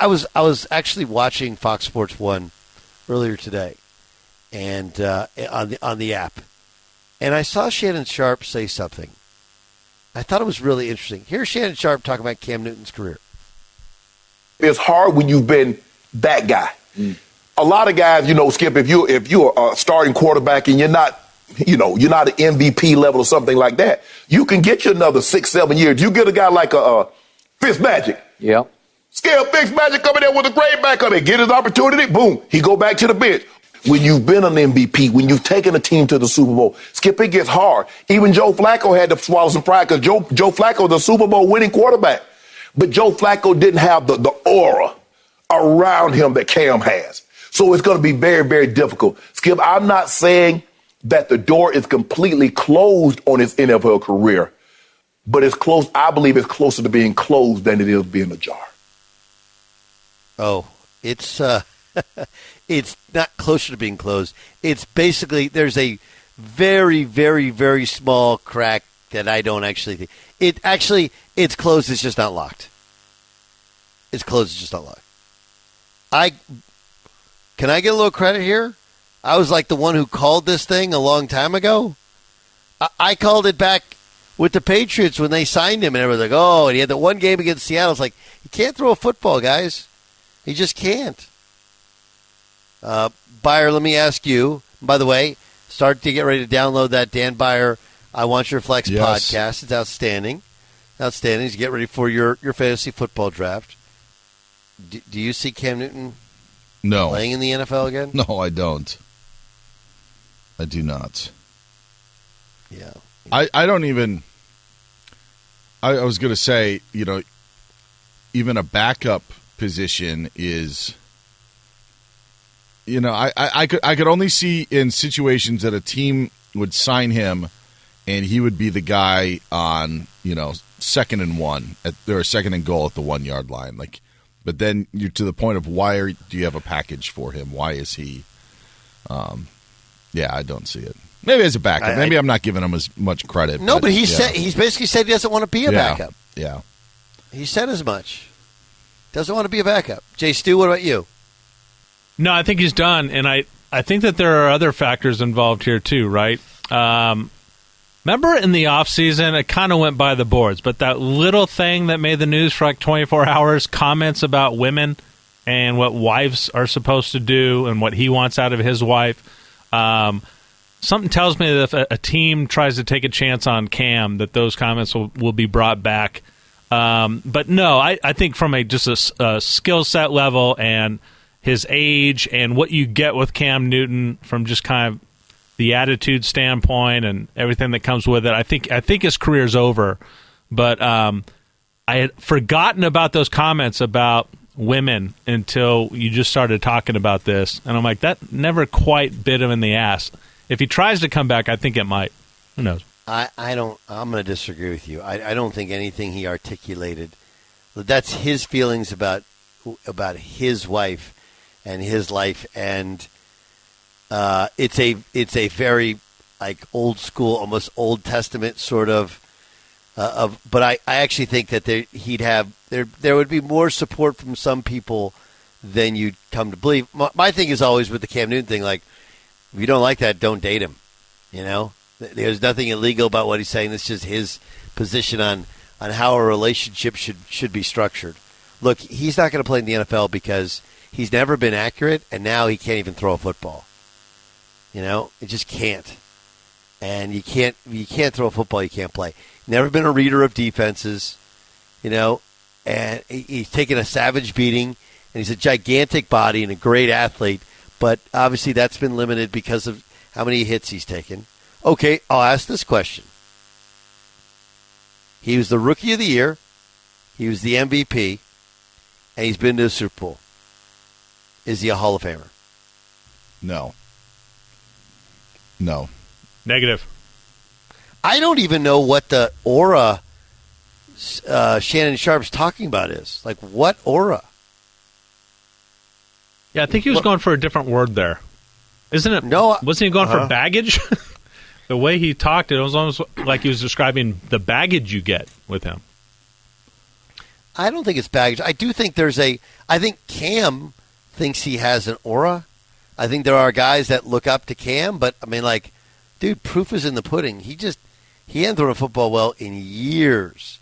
I was actually watching Fox Sports 1 earlier today, and on the app, and I saw Shannon Sharpe say something. I thought it was really interesting. Here's Shannon Sharpe talking about Cam Newton's career. It's hard when you've been that guy. A lot of guys, Skip, if you're a starting quarterback and you're not an MVP level or something like that, you can get you another 6-7 years. You get a guy like a Fitzmagic. Yeah. Scale Fitzmagic coming there with a great back on it. Get his opportunity, boom, he go back to the bench. When you've been an MVP, when you've taken a team to the Super Bowl, Skip, it gets hard. Even Joe Flacco had to swallow some pride because Joe Flacco, the Super Bowl winning quarterback. But Joe Flacco didn't have the aura around him that Cam has. So it's going to be very, very difficult. Skip, I'm not saying that the door is completely closed on his NFL career, but it's close. I believe it's closer to being closed than it is being ajar. Oh, it's it's not closer to being closed. It's basically there's a very, very, very small crack that I don't actually think. It's closed. It's just not locked. It's closed. It's just not locked. Can I get a little credit here? I was like the one who called this thing a long time ago. I called it back with the Patriots when they signed him, and everyone's like, oh, and he had that one game against Seattle. It's like, he can't throw a football, guys. He just can't. Beyer, let me ask you, by the way, start to get ready to download that Dan Beyer I Want Your Flex podcast. It's outstanding. Outstanding. As you get ready for your fantasy football draft. Do you see Cam Newton playing in the NFL again? No, I don't. I do not. Yeah. I don't even – I was going to say, even a backup position is – I could only see in situations that a team would sign him and he would be the guy on, 2nd and 1 or 2nd and goal at the 1 yard line. But then you're to the point of do you have a package for him? Why is he? I don't see it. Maybe as a backup. Maybe I'm not giving him as much credit. No, but he's basically said he doesn't want to be a backup. Yeah. He said as much. Doesn't want to be a backup. Jay Stu, what about you? No, I think he's done, and I think that there are other factors involved here too, right? Remember in the offseason, it kind of went by the boards, but that little thing that made the news for like 24 hours, comments about women and what wives are supposed to do and what he wants out of his wife, something tells me that if a team tries to take a chance on Cam, that those comments will be brought back. But no, I think from just a skill set level and his age and what you get with Cam Newton from just kind of the attitude standpoint and everything that comes with it, I think his career's over. But I had forgotten about those comments about women until you just started talking about this, and I'm like, that never quite bit him in the ass. If he tries to come back, I think it might. Who knows? I'm going to disagree with you. I don't think anything he articulated. That's his feelings about his wife and his life, and it's a very old school, almost Old Testament sort of. But I actually think that there would be more support from some people than you'd come to believe. My thing is always with the Cam Newton thing, if you don't like that, don't date him. There's nothing illegal about what he's saying. It's just his position on how a relationship should be structured. Look, he's not going to play in the NFL because he's never been accurate, and now he can't even throw a football. It just can't. And you can't throw a football, you can't play. Never been a reader of defenses, and he's taken a savage beating, and he's a gigantic body and a great athlete, but obviously that's been limited because of how many hits he's taken. Okay, I'll ask this question. He was the Rookie of the Year, he was the MVP, and he's been to the Super Bowl. Is he a Hall of Famer? No. Negative. I don't even know what the aura Shannon Sharpe's talking about is. What aura? Yeah, I think he was going for a different word there. Isn't it? No. Wasn't he going for baggage? The way he talked, it was almost like he was describing the baggage you get with him. I don't think it's baggage. I do think I think Cam thinks he has an aura. I think there are guys that look up to Cam, but I mean, like, dude, proof is in the pudding. He hadn't thrown a football well in years.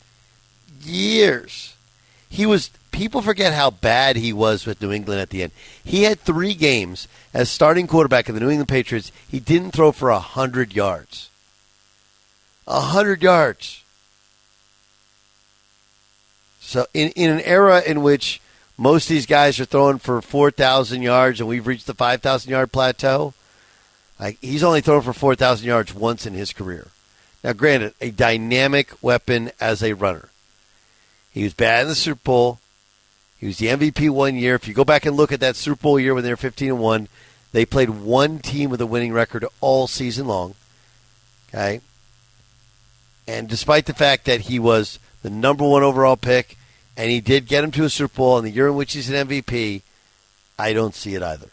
People forget how bad he was with New England at the end. He had 3 games as starting quarterback of the New England Patriots. He didn't throw for 100 yards. 100 yards. So in an era in which most of these guys are throwing for 4,000 yards and we've reached the 5,000-yard plateau, he's only thrown for 4,000 yards once in his career. Now, granted, a dynamic weapon as a runner. He was bad in the Super Bowl. He was the MVP one year. If you go back and look at that Super Bowl year when they were 15-1, they played one team with a winning record all season long. Okay? And despite the fact that he was the number 1 overall pick, and he did get him to a Super Bowl in the year in which he's an MVP, I don't see it either.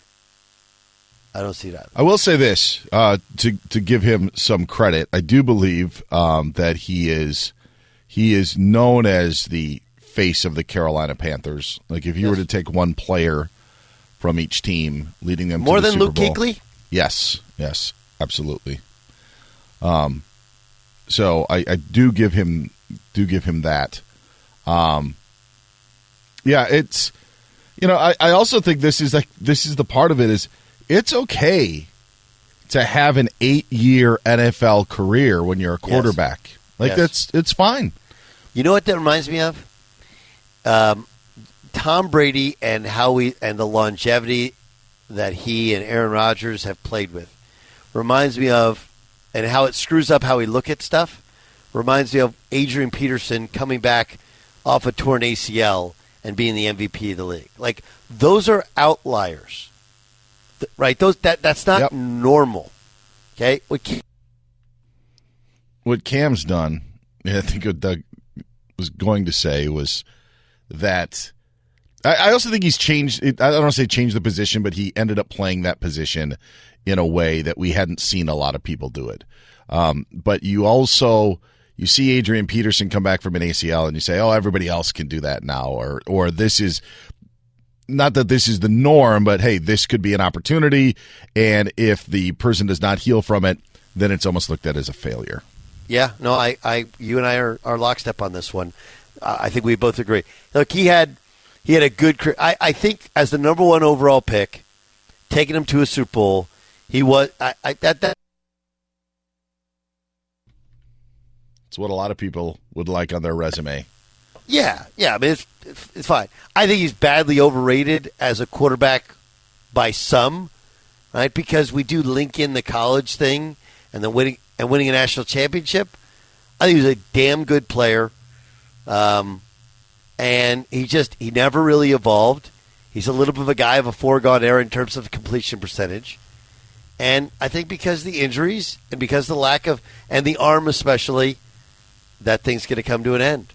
I will say this, to give him some credit. I do believe that he is known as the face of the Carolina Panthers. Like, if you were to take one player from each team, leading them more to the than Super Luke Bowl. Kuechly? Yes, absolutely. So I do give him that. Yeah, it's, I also think this is the part of it is it's okay to have an 8-year NFL career when you're a quarterback. Yes. It's fine. You know what that reminds me of? Tom Brady and and the longevity that he and Aaron Rodgers have played with reminds me of, and how it screws up how we look at stuff, reminds me of Adrian Peterson coming back off a torn ACL and being the MVP of the league. Like, those are outliers, right? That's not normal. Okay, what Cam's done, I think what Doug was going to say was that I also think he's changed. I don't want to say changed the position, but he ended up playing that position in a way that we hadn't seen a lot of people do it. But you see Adrian Peterson come back from an ACL, and you say, "Oh, everybody else can do that now," or this is not that this is the norm, but hey, this could be an opportunity, and if the person does not heal from it, then it's almost looked at as a failure. Yeah, no, you and I are lockstep on this one. I think we both agree. Look, he had a good career. I think as the number 1 overall pick, taking him to a Super Bowl, he was that. It's what a lot of people would like on their resume. Yeah. I mean, it's fine. I think he's badly overrated as a quarterback by some, right? Because we do link in the college thing and the winning a national championship. I think he was a damn good player, and he never really evolved. He's a little bit of a guy of a foregone error in terms of completion percentage, and I think because of the injuries and because of the lack of, and the arm especially, that thing's going to come to an end.